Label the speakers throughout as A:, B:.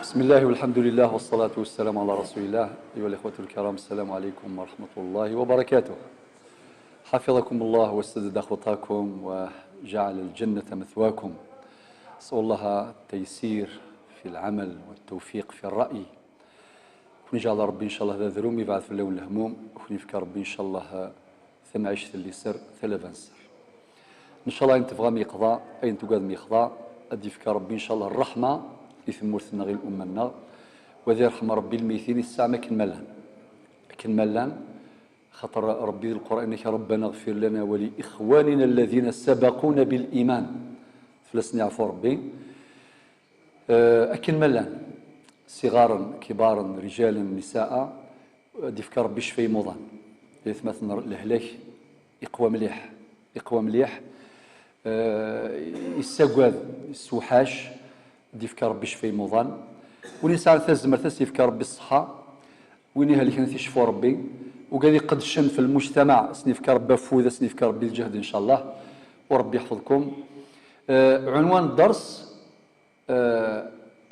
A: بسم الله والحمد لله والصلاة والسلام على رسول الله. أيها الإخوة الكرام، السلام عليكم ورحمة الله وبركاته. حفظكم الله وسدد خطاكم وجعل الجنة مثواكم. أسأل الله التيسير في العمل والتوفيق في الرأي. ونجعل ربي إن شاء الله ذا ذروم يبعث في اللون الهموم، ونفكر ربي إن شاء الله ثم عيشة اللي سر ثلاثة سر إن شاء الله. أنت تبغى ميقضاء أين تقاد ميقضاء أدي فكر ربي إن شاء الله الرحمة يثمرثنا غير الأمنا، وذي رحمة ربي الميثين الساعة كنملان خطر ربي القرآن ربنا اغفر لنا ولإخواننا الذين سبقونا بالإيمان فلسني عفو ربي أكنملان صغارا كبارا رجالا نساء دي فكر ربي شفي موضان يثمثنا الهلاك يقوى مليح يساقواذ السوحاش دي فكر ربي شفي موضان ونسان ثزمر ثسي فكر ربي الصحة وينها اللي كانت يشفو ربي وقال يقدشن في المجتمع سنيف كرب فوذا سنيف كرب بالجهد ان شاء الله وربي يحفظكم. عنوان الدرس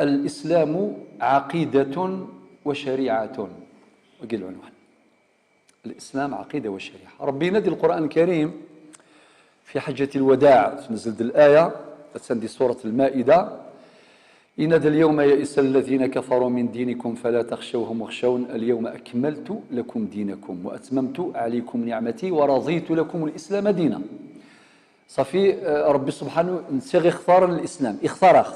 A: الإسلام عقيدة وشريعة. وقال العنوان الإسلام عقيدة وشريعة. ربي ينادي القرآن الكريم في حجة الوداع تنزل الآية تسندي سورة المائدة ينادى اليوم يئس الذين كفروا من دينكم فلا تخشوهم واخشون اليوم أكملت لكم دينكم وأتممت عليكم نعمتي ورضيت لكم الإسلام دينا. صافي ربي سبحانه نسيغ اختار الإسلام اختار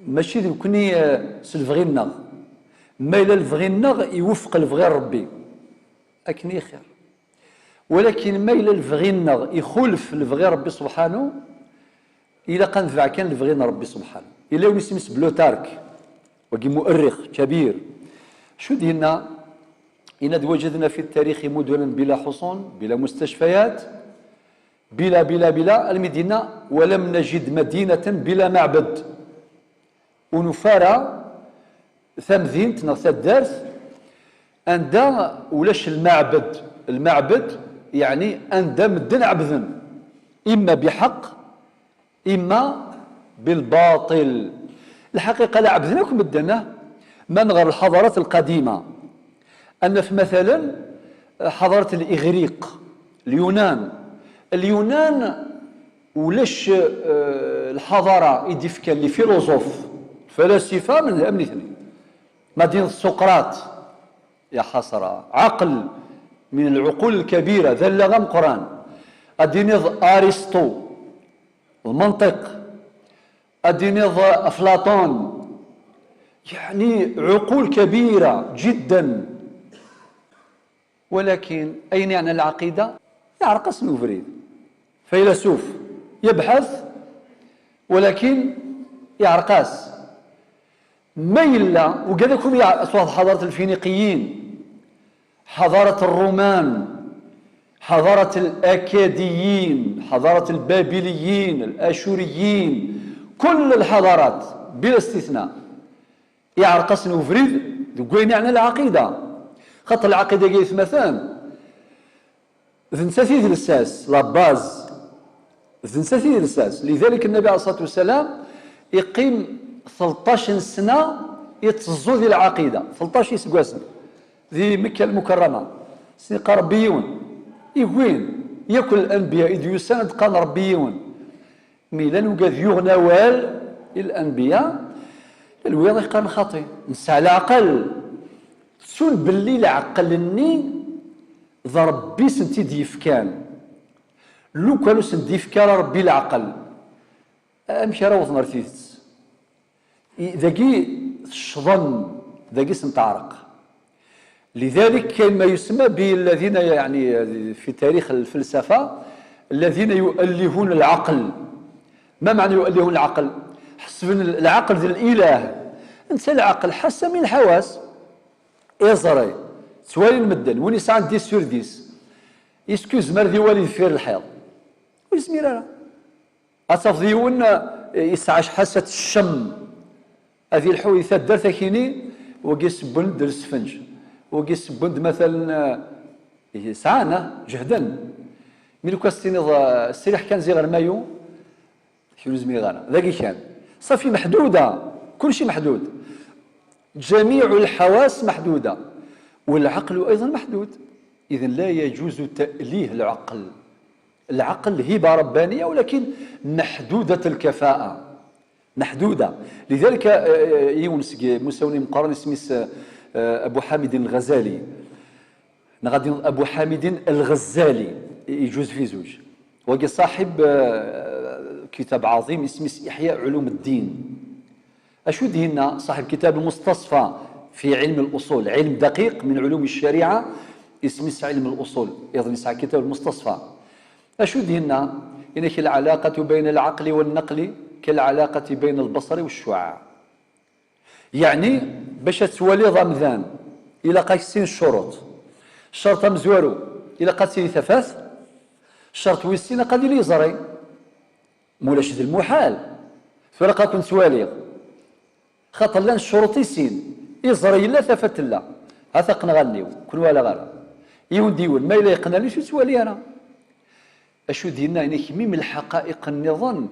A: ماشي يمكنني سلفغي النغ ما إلا الفغي النغ يوفق الفغي ربي أكني خير، ولكن ما إلا الفغي النغ يخلف الفغي ربي سبحانه إلا قنفع كان الفغينا ربي سبحانه. إلا ونسمس بلوتارك وقي مؤرخ كبير شو دينا إن وجدنا في التاريخ مدنا بلا حصون بلا مستشفيات بلا المدينة ولم نجد مدينة بلا معبد ونفارى ثمذين تنغثى الدارث أندا ولاش المعبد يعني أندا مدن عبدا إما بحق إما بالباطل. الحقيقة لا عبدناكم بدنا ما نغير الحضارات القديمة أن في مثلا حضارة الإغريق اليونان ولاش الحضارة يديف كان لي فيلوزوف فلاسفة من اثنين مدينة سقراط يا حسرة عقل من العقول الكبيرة ذا اللغم قرآن أدينيض أرسطو المنطق أدينيض أفلاطون يعني عقول كبيرة جدا، ولكن أين يعني العقيدة؟ يعرقس نوفريد فيلسوف يبحث ولكن يعرقس ما إلا وقالكم يا أصوات حضارة الفينيقيين حضارة الرومان حضارة الأكاديين حضارة البابليين الأشوريين كل الحضارات بلا استثناء يعرقس نوفريد دوين يعني العقيدة خط العقيدة قيث مثلا ذنساثي الساس لاباز ذنساثي الساس. لذلك النبي عليه الصلاة والسلام يقيم 13 سنة يتزو ذي العقيدة 13 سنة ذي مكة المكرمة سنقى ربيون يقوين ياكل الأنبياء إذ يساند قال ربيون ميلان وقاذ يغنوال الأنبياء الويض قال خاطئ نسعى العقل سون باللي العقلني ضربي سنتي ديفكان لو كانوا سنديفكان ربي العقل أمشي راوض نرثيث ذاكي الشظن ذاكي سنتعرق. لذلك كان ما يسمى بالذين يعني في تاريخ الفلسفة الذين يؤلهون العقل. ما معنى يؤلهون العقل؟ حسب العقل ذي الإله انت العقل حسب من الحواس إزري سوالي المدن وين يسعى ديس سور ديس يسكوز مرذي والي فير الحيض ويسمي لا أتفضيون يسعاش حاسة الشم هذه الحويثات دارتها كيني وقيس بند السفنج وقيس بند مثلا سعانا جهدا ملو كاستيني السلاح كان زي غير مايو شنو زمي غانا ذاكي كان صافي محدودة كل شيء محدود، جميع الحواس محدودة، والعقل أيضا محدود. إذن لا يجوز تأليه العقل. العقل هبة ربانية ولكن محدودة الكفاءة، محدودة. لذلك يونس مساوني مقارن سميس أبو حامد الغزالي، غادي أبو حامد الغزالي يجوز في زوج، وهو صاحب كتاب عظيم اسمه إحياء علوم الدين. أشو دينا صاحب كتاب المستصفى في علم الأصول، علم دقيق من علوم الشريعة اسمه علم الأصول، يظن يسعى كتاب المستصفى. أشو دينا إن العلاقة بين العقل والنقل كالعلاقة بين البصر والشعاع. يعني باش تولي ضمذان إلى قايسين الشروط، الشرط مزوارو إلى قاتل ثفاث، الشرط ويسين قد لي زري مولاش ذي المحال فرقا كنت سوالي خاطر لان الشروط يسين يزري لا ثفت لا هثق نغنيو كل ولا غير يون ديون ما إلا يقنالي شو سوالي أنا أشو دينا إنك ميم الحقائق النظام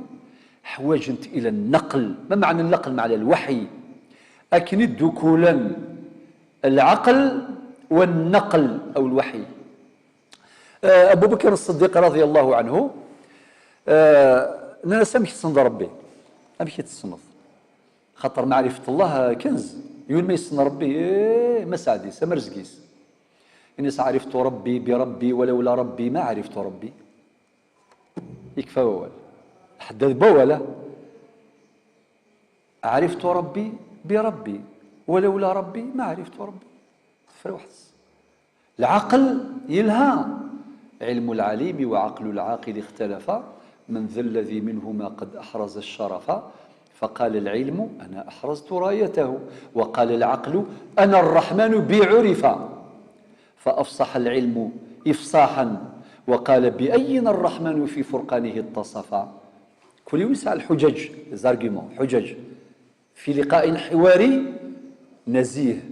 A: حواجنت إلى النقل. ما معنى النقل؟ معنى الوحي. أكند دكولا العقل والنقل أو الوحي. أبو بكر الصديق رضي الله عنه أنا سامح تصند ربي أمشي تصنف خاطر معرفة الله كنز يقول ما يصن ربي ما سعدي سمرزقيس إني عرفت ربي بربي ولولا ربي ما عرفت ربي يكفى وول حدث بولا عرفت ربي بربي ولولا ربي ما عرفت ربي فروحس. العقل يلهى علم العليم وعقل العاقل اختلفا من ذا الذي منهما قد أحرز الشرف فقال العلم أنا أحرزت رايته وقال العقل أنا الرحمن بي عرفا فأفصح العلم إفصاحا وقال بأين الرحمن في فرقانه اتصفا. كل يوسع الحجج زارجيمون حجج في لقاء حواري نزيه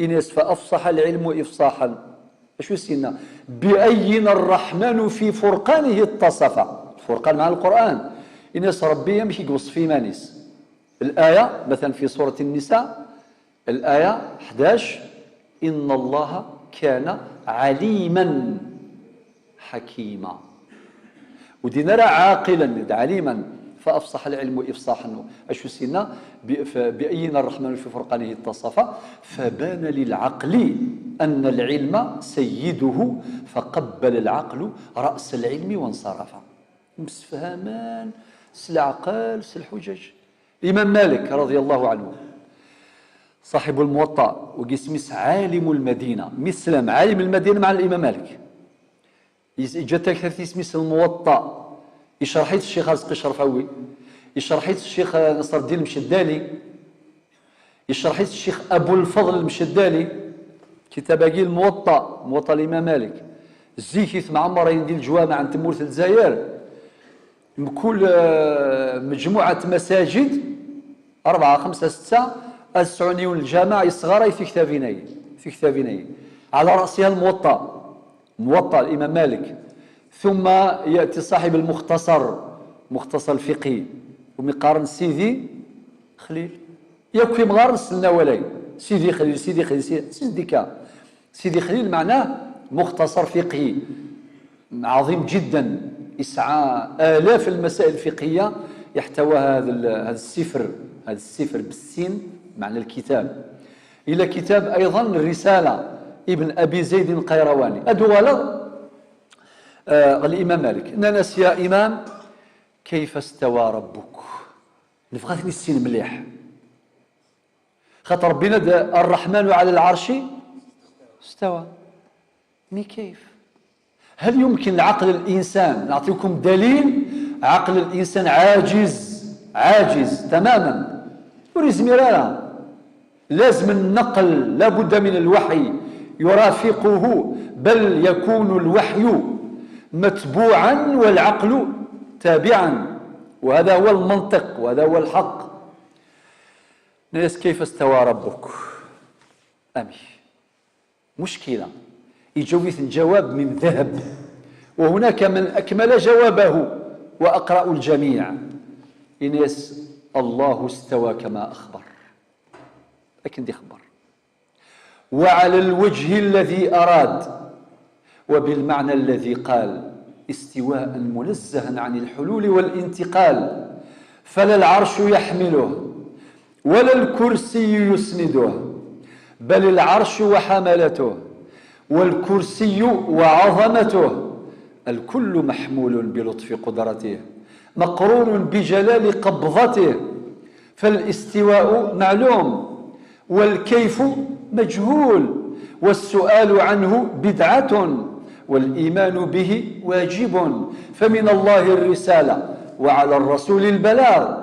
A: إنس فأفصح العلم إفصاحا شو سينا بأين الرحمن في فرقانه اتصف. الفرقان مع القرآن إنس ربي يمشي يوصف في مانيس الآية مثلا في سورة النساء الآية 11 إن الله كان عليما حكيما ودينا عاقلا عليما فأفصح العلم إفصاحا أشو سينا بأين الرحمن في فرقانه اتصف فبان للعقل أن العلم سيده فقبل العقل رأس العلم وانصرف. مسفهمان سالعقل سالحجج. الإمام مالك رضي الله عنه صاحب الموطأ وقسمس عالم المدينة مسلم عالم المدينة مع الإمام مالك جاتك ثلاث اسم الموطأ يشرحيت الشيخ رزق الشرفاوي يشرحيت الشيخ نصر الدين المشدالي يشرحيت الشيخ أبو الفضل المشدالي كتاب الموطأ موطأ الإمام مالك زيكيث معمر يندي الجوامع عند تمورة الجزائر كل مجموعة مساجد 4 5 6 السعونيون الجامع الصغار في كتابيني على رأسها الموطأ موطأ الإمام مالك ثم يأتي صاحب مختصر الفقهي ومقارن سيدي خليل يكفي مغارن سلنا ولاي سيدي خليل سيدي خليل معناه مختصر فقهي عظيم جدا يسعى آلاف المسائل الفقهية يحتوى هذا السفر بالسين معنى الكتاب. إلى كتاب أيضا الرسالة ابن أبي زيد القيرواني أدولا الإمام مالك ناس يا إمام كيف استوى ربك نفغاتني السين مليح خاطر ربنا الرحمن على العرش استوى مي كيف هل يمكن لعقل الإنسان نعطيكم دليل عقل الإنسان عاجز تماما وريز مرالا لازم النقل لابد من الوحي يرافقه بل يكون الوحي متبوعا والعقل تابعا وهذا هو المنطق وهذا هو الحق. ناس كيف استوى ربك أمي مشكلة يجوز الجواب من ذهب وهناك من أكمل جوابه وأقرأ الجميع. إناس الله استوى كما أخبر، لكن دي خبر، وعلى الوجه الذي أراد وبالمعنى الذي قال، استواء منزها عن الحلول والانتقال، فلا العرش يحمله ولا الكرسي يسنده، بل العرش وحملته والكرسي وعظمته، الكل محمول بلطف قدرته مقرون بجلال قبضته، فالاستواء معلوم والكيف مجهول، والسؤال عنه بدعة والإيمان به واجب، فمن الله الرسالة وعلى الرسول البلاغ،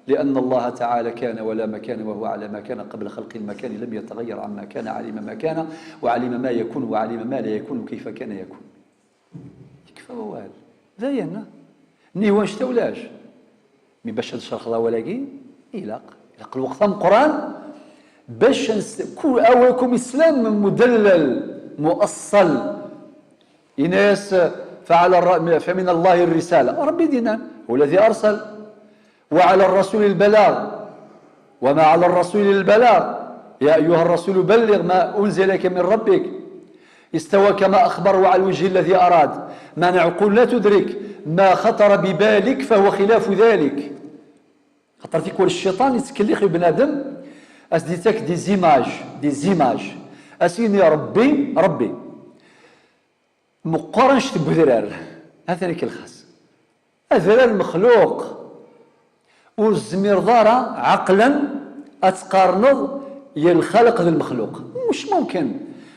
A: لأن الله تعالى كان ولا مكان وهو على ما كان قبل خلق المكان، لم يتغير عما كان، علم ما كان وعلم ما يكون وعلم ما لا يكون كيف كان يكون. يكفى ووال ذاينا نيوانش تولاش مي باش نشرح ولكن إلاق الوقت القرآن باش كل أواكم إسلام مدلل مؤصل إناس فمن الله الرسالة، ربي دينا هو الذي أرسل، وعلى الرسول البلاغ، وما على الرسول البلاغ، يا أيها الرسول بلغ ما أنزلك من ربك، استوى كما أخبر وعلى الوجه الذي أراد، ما نعقول لا تدرك، ما خطر ببالك فهو خلاف ذلك. خطر فيك والشيطان يتكلخ بنادم أسديتك دي زيماج أسيني ربي مقارنش تبذرار، هذا لك الخاص أذرار المخلوق والزمير ضارة عقلا أتقارنض يا الخالق ذا المخلوق، مش ممكن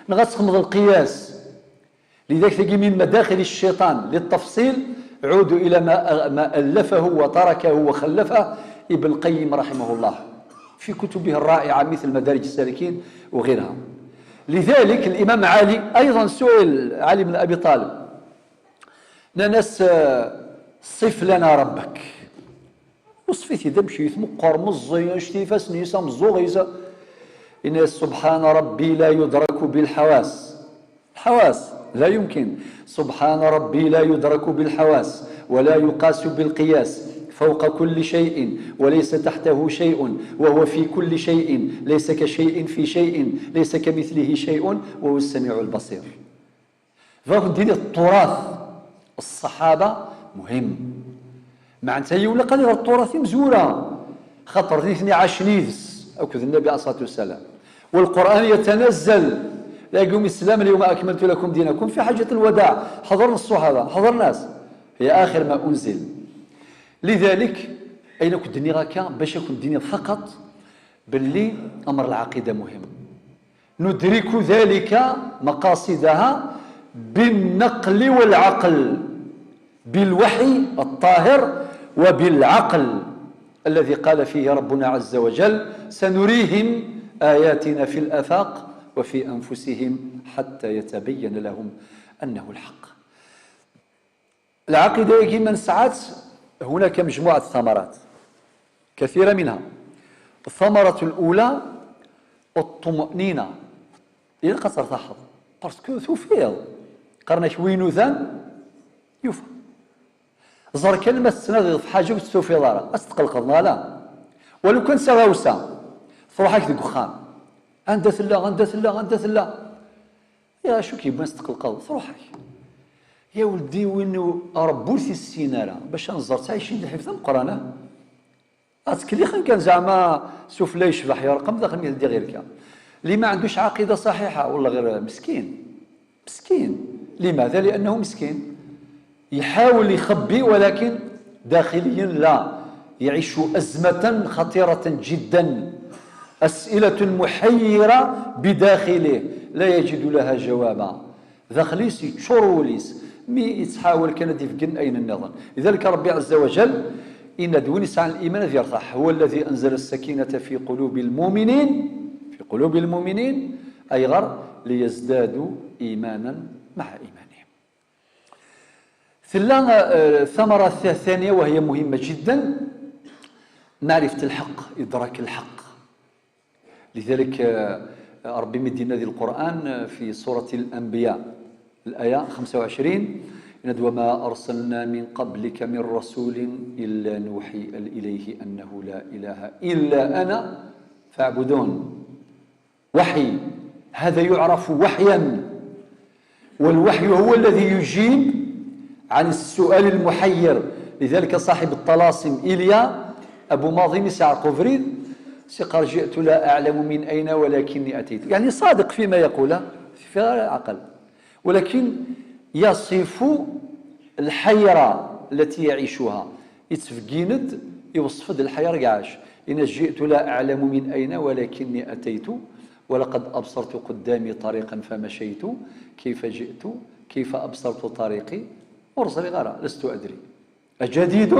A: نغتخمض القياس. لذلك تجي من مداخل الشيطان للتفصيل عودوا إلى ما ألفه وتركه وخلفه ابن القيم رحمه الله في كتبه الرائعة مثل مدارج السالكين وغيرها. لذلك الإمام علي أيضا سئل علي بن أبي طالب، ناس صف لنا ربك، وصفيتي دمشي مقر مزي شتيفاس نيسا مزوغيسا، إن سبحان ربي لا يدرك بالحواس، الحواس لا يمكن، سبحان ربي لا يدرك بالحواس ولا يقاس بالقياس، فوق كل شيء وليس تحته شيء وهو في كل شيء، ليس كشيء في شيء ليس كمثله شيء وهو السميع البصير. فهمتني التراث الصحابة مهم، معناتها يولى قادر التراث مزورة خاطر ثني عاشنيذس أو كذا النبي عليه الصلاة والسلام، والقرآن يتنزل لا يقوم السلام اليوم أكملت لكم دينكم في حجة الوداع، حضرنا الصحابة حضر الناس هي آخر ما أنزل. لذلك أين كنت الدنيا غاكا باش يكون الدنيا فقط باللي أمر العقيدة مهم، ندرك ذلك مقاصدها بالنقل والعقل، بالوحي الطاهر وبالعقل الذي قال فيه ربنا عز وجل سنريهم آياتنا في الآفاق وفي أنفسهم حتى يتبين لهم أنه الحق. العقيدة يجي من ساعات هناك مجموعة ثمرات كثيرة منها. الثمرة الأولى الطمأنينة، إذا قصر تحض باسكو ثوفيض قرناش وينو ذان يفهم زر كلمة تناغي في حاجة وتستوفي ضارة أستقلقضنا لا، ولو كان سغاوسا فروحك ذيك وخام عندث الله يا شو كيبان استقلقض فروحك يا ولدي وينو ربوثي السينارة باش نزر تعيشين دي حفظ القرآن أتكلي خن كان زعما سوف لا يشبح يا رقم داخل مية دي غيرك اللي ما عندوش عقيدة صحيحة والله غير مسكين. لماذا؟ لأنه مسكين يحاول يخبي ولكن داخليا لا، يعيش أزمة خطيرة جدا، أسئلة محيرة بداخله لا يجد لها جوابا، ذخليس يتشوروليس مي يتحاول كان ديفقن أين النظام. لذلك ربي عز وجل إن دونيس عن الإيمان ذي يرتاح، هو الذي أنزل السكينة في قلوب المؤمنين أي غر ليزدادوا إيمانا مع إيمانهم. الثمرة الثانية وهي مهمة جدا معرفة الحق، إدراك الحق. لذلك ربي مدينا ذي القرآن في سورة الأنبياء الآية 25 وما أرسلنا من قبلك من رسول إلا نوحي إليه أنه لا إله إلا أنا فاعبدون. وحي، هذا يعرف وحيا، والوحي هو الذي يجيب عن السؤال المحير. لذلك صاحب الطلاسم إيليا أبو ماضي سعر قفريد سقر جئت لا أعلم من أين ولكني أتيت، يعني صادق فيما يقوله في عقل، ولكن يصف الحيرة التي يعيشها. يتفقيند يوصف الحيرة قاعش، إن جئت لا أعلم من أين ولكني أتيت ولقد أبصرت قدامي طريقا فمشيت كيف جئت كيف أبصرت طريقي أرسل غيره لست أدري أجديد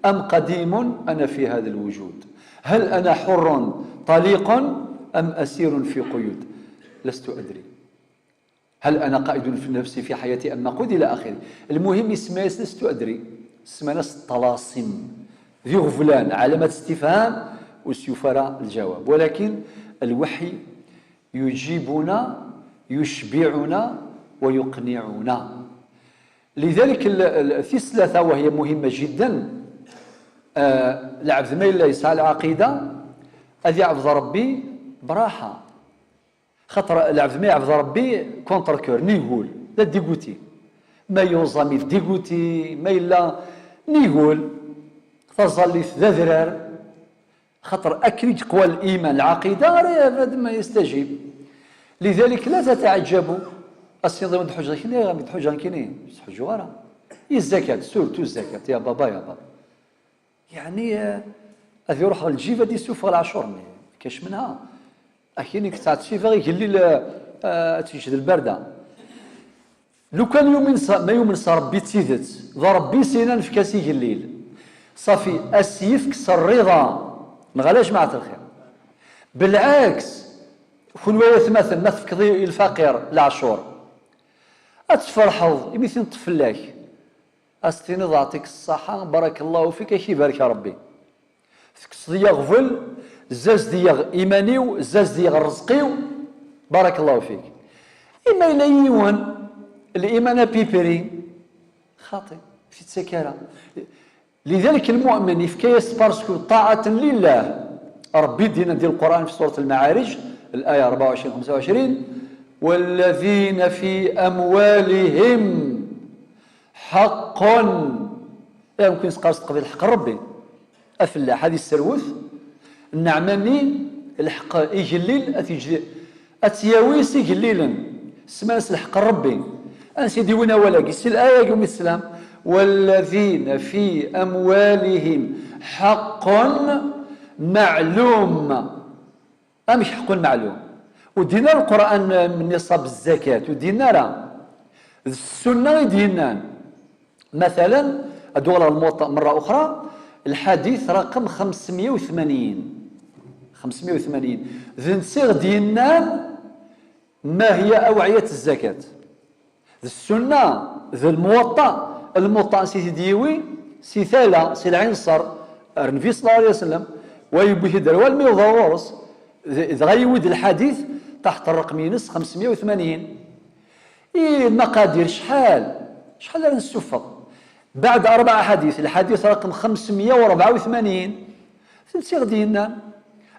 A: أم قديم أنا في هذا الوجود، هل أنا حر طليق أم أسير في قيود لست أدري، هل أنا قائد في نفسي في حياتي أم مقود إلى آخره. المهم اسمه لست أدري، اسمه ناس الطلاسم ذي غفلان علامة استفهام وسيفرى الجواب. ولكن الوحي يجيبنا يشبعنا ويقنعنا. لذلك في ثلاثة وهي مهمة جدا. العبد ما إلا يسعى العقيدة أذ يعبد ربي براحة، خاطر العبد ما يعبد ربي كونتر كور نيقول لا ديغوتي ما يوزامي ديغوتي ما إلا نيقول تظل ذا ذرار، خاطر أكيد قوى الإيمان العقيدة ما يستجيب. لذلك لا تتعجبوا السيدة مد حجة كيني مد حجة كيني حجة ورا الزكاة سورتو الزكاة يا بابا يا بابا، يعني هذه يروح الجيفة دي سوفر العشر كاش منها أكيني كتاعت سيفا يقول تيجد البردة. لو كان ما يؤمن ربي تيدت ذا ربي سينان في كاسي الليل صافي أسيف كسر رضا ما غلاش مع الخير. بالعكس كون وياث مثلا ما تفقدي الفقير العشور أتفرحض يمثل طفلاك أستيني ضعتك الصحة بارك الله فيك كي بارك ربي تكس ديا غفل الزاز ديا إيمانيو الزاز ديا رزقيو بارك الله فيك. إما إلا يوان الإيمان بيبري خاطئ في السكارة. لذلك المؤمن يفكيس بارسكو طاعة لله ربي دينا ديال القرآن في سورة المعارج الآية 24-25 والذين في أموالهم حق لا يمكن تقاس تقبل الحق ربي أفلاح هذه السروث النعماني الحق يجليل أتياويس يجليلا سماس الحق ربي أنسيدي وين ولا قيس الآية يوم السلام والذين في أموالهم حق معلوم مش حق معلوم. ودينا القرآن من نصاب الزكاة ودينا راه السنة يدينا مثلا أدور الموطأ مرة أخرى الحديث رقم 580 ذن صيغ دينا ما هي أوعية الزكاة. السنة ذا الموطأ سي ديوي سي ثالة سي العنصر النبي صلى الله عليه وسلم ويبه دروا الميوضورس إذا غيود الحديث تحت الرقم ينس 580 المقادير شحال نسفق بعد 4 حديث الحديث رقم 584 تنسيغ دينا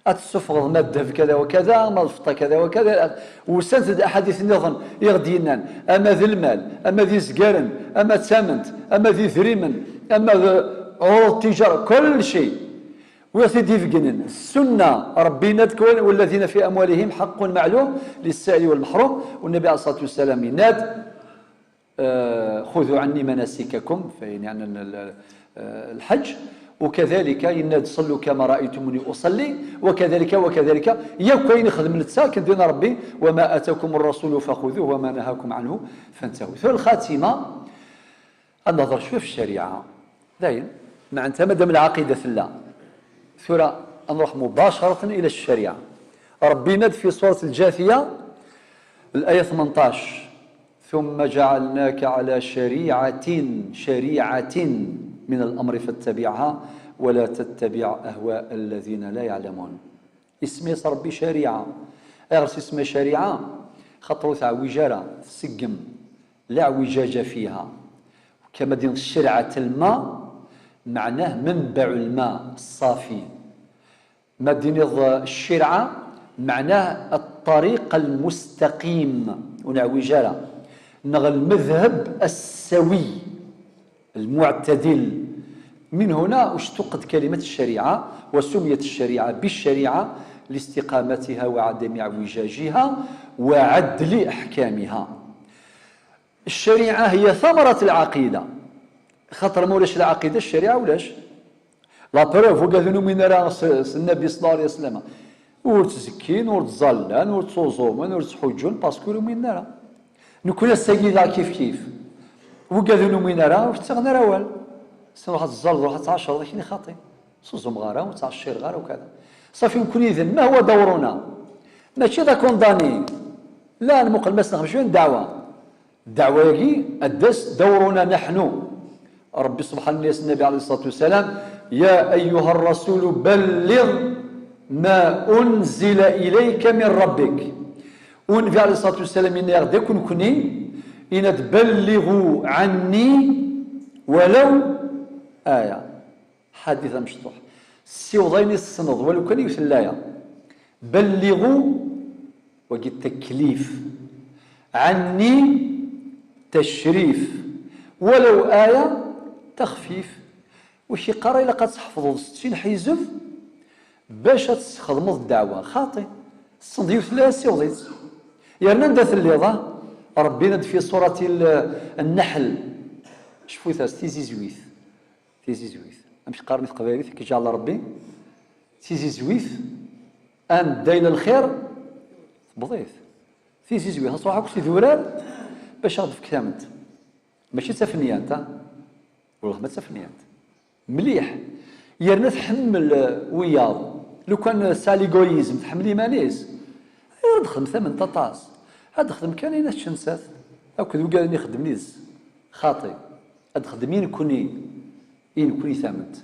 A: أتسفغ مادة في كذا وكذا مضفطة كذا وكذا وسند الأحاديث النظم يغدينا أما ذي المال أما ذي زقارن أما تسامنت أما ذي ذريمن أما عروض التجارة كل شيء ويثدي في جنن السنة ربنا تكون والذين في أموالهم حق معلوم للسائل والمحروم. والنبي عليه الصلاة والسلام يناد خذوا عني مناسككم يعني الحج وكذلك يناد صلوا كما رأيتموني أصلي وكذلك يكوين يخدم التساكن دين ربي وما أتاكم الرسول فخذوه وما نهاكم عنه فانتهوا. ثم الخاتمة النظر شوف الشريعة داين مع انت مادام العقيدة في الله ثم نروح مباشرة إلى الشريعة. ربي ناد في سورة الجاثية الآية 18 ثم جعلناك على شريعة من الأمر فاتبعها ولا تتبع أهواء الذين لا يعلمون. اسمي ربي شريعة أغرس اسمه شريعة خطرو ثع وجارة سقم لا اعوجاج فيها كما دين الشرعة الماء معناه منبع الماء الصافي. مدينة الشرعة معناه الطريق المستقيم ونعوجالة نغ المذهب السوي المعتدل. من هنا اشتقت كلمة الشريعة وسميت الشريعة بالشريعة لاستقامتها وعدم اعوجاجها وعدل أحكامها. الشريعة هي ثمرة العقيدة، خاطر مولاش العقيدة الشريعة ولاش لا بروف وقاذنو من راه النبي صلى الله عليه وسلم ورتزكين ورتزلان ورتصومون ورتحجون باسكو من راه نكون السيدة كيف وقاذنو من راه وفتغنا راه والو سنروح تزال روح تعشر ذاك اللي خاطي صوزهم غارة وتعشر غارة وكذا صافي. نكون إذن ما هو دورنا؟ ماشي ذا كونداني، لا المقلمس نخرج من الدعوة يجي الدس دورنا نحن. ربي سبحانه وتعالى النبي عليه الصلاة والسلام يا أيها الرسول بلغ ما أنزل إليك من ربك. والنبي عليه الصلاة والسلام إن يغدى كوني إن تبلغوا عني ولو آية حادثة مشطوح سيوضين السند ولو كان يثلايا بلغوا وقت تكليف عني تشريف ولو آية تخفيف. وشي قرا إلا قد تحفظوا 60 حزب باش تخدموا الدعوة خاطي الصنديق ثلاثة سيوضيت يعني ندث الليضة ربي ند في سورة النحل شوفوا تيزي زويث امشي قارني في قبائل كي جعل ربي تيزي زويث ان داين الخير بضيف تيزي زويث صراحه كنت ذورال باش غدف كامنت ماشي تفنيات والله ما تفنيات مليح يرنا تحمل وياض لو كان ساليغويزم تحملي مانيز غير تخدم ثمن طاطاس هاد خدم كان هنا الشنسات هاكا قال لي خدم نيز خاطي هاد خدمين كوني ثامنت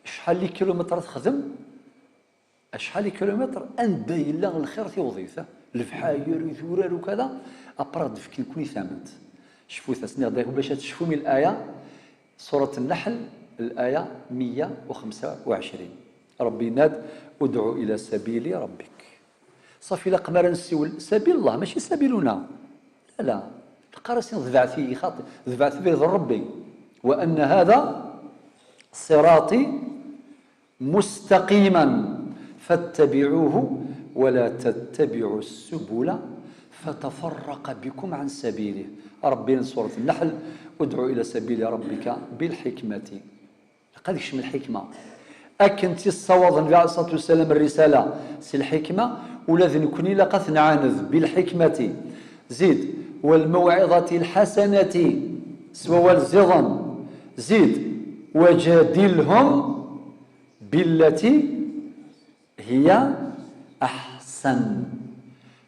A: شحال لي كيلومتر تخدم شحال لي كيلومتر انداي لا الخير في وظيفه الفحاير وثورار وكذا ابرد في كوني ثامنت. شوفوا ثسني غدا باش تشوفوا من الايه سوره النحل الايه 125 ربي ناد ادعو الى سبيل ربك صافي لا قمر نسول سبيل الله ماشي سبيلنا لا القراسين ذبعتي خاطئ ذبعتي بيد ربي وان هذا صراطي مستقيما فاتبعوه ولا تتبعوا السبل فتفرق بكم عن سبيله. ربنا سورة النحل ادعو إلى سبيل ربك بالحكمة قد يشمل الحكمة أكنتي الصواب النبي عليه الصلاة والسلام الرسالة سي الحكمة ولازم نكون لقد نعاند بالحكمة زيد والموعظة الحسنة سوى الزظن زيد وجادلهم بالتي هي أحسن.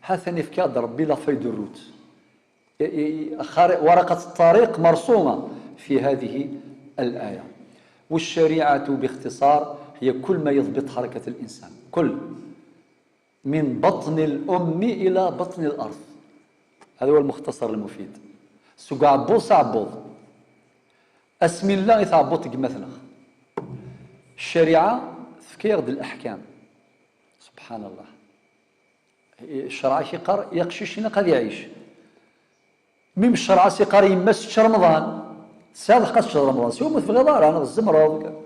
A: هذا نفكاد ربي لا فيد الروت ورقة الطريق مرسومة في هذه الآية. والشريعة باختصار هي كل ما يضبط حركة الإنسان كل من بطن الأم إلى بطن الأرض. هذا هو المختصر المفيد. سوق عبوط سعبوط اسم الله يثعبوط مثلا الشريعة تفكير الأحكام سبحان الله. الشرع شقر يقششنا قد يعيش ميم الشرع سيقر يمس رمضان ساد قد رمضان سيوم في الغدار انا الزمرض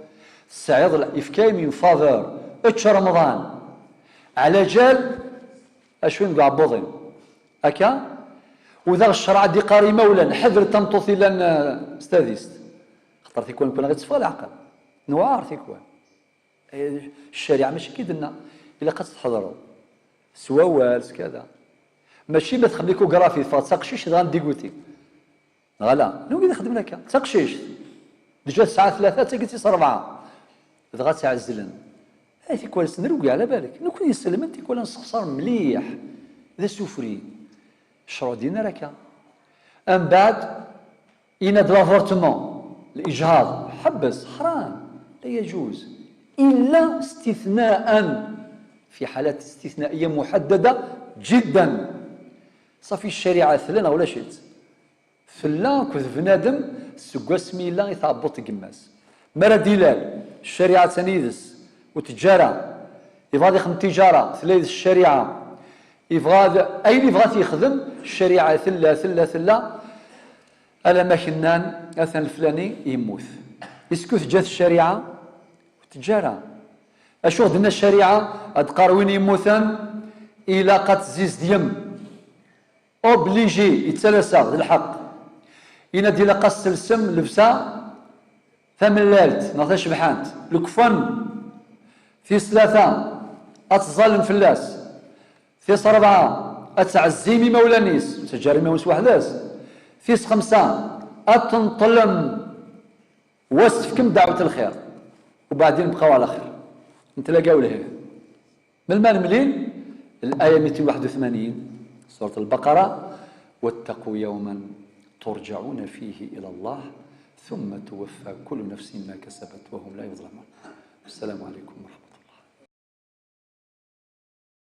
A: السعيد الافكاي من فافور اتش رمضان على جال اشوين كاع بوضين هكا وذا الشرع دي قاري مولا حذر تمطوث لان استاذيست خطر تيكون كنا غير تصفى العقل نوار تيكون الشريعه ماشي كيدنا الا قد تحضروا سوالس كذا ماشي ما تخليكو كرافي فتسقشيش غندي قوتي غلا نو كي نخدم لك تسقشيش ديجا الساعه 3 تلقيتي 4 دغا تعزلن هاي كويس نروقي على بالك نو كون يسلم انت كون نسخسر مليح ذا سوفري شرو دينا لك ام بعد ان دلافورتمون الاجهاض حبس حرام لا يجوز الا استثناء في حالات استثنائية محددة جدا. صافي الشريعة ثلنا ولا شيت فلا كذ بنادم سكواس ميلا يثابط قماس مرا ديلال الشريعة تنيدس وتجارة يبغى يخدم تجارة ثلاث الشريعة يبغى أين يبغى يخدم الشريعة ثلا ألا ما كنان أثن الفلاني يموت يسكت جات الشريعة وتجارة أشو غدنا الشريعة أدقار وين يموتن إلا قد زيز ديم أوبليجي يتسلسل الحق ينادي لقص السم لبسة ثملالت ناطي شبحانت الكفن في ثلاثة أتظلم فلاس في أربعة أتعزيمي مولانيس تجاري موس وحداس في خمسة أتنطلم واسفكم دعوة الخير وبعدين بقاو على خير نتلاقاو لهيه من المال ملين الآية 281 سورة البقرة واتقوا يوما ترجعون فيه إلى الله ثم توفى كل نفس ما كسبت وهم لا يظلمون. السلام عليكم ورحمة الله.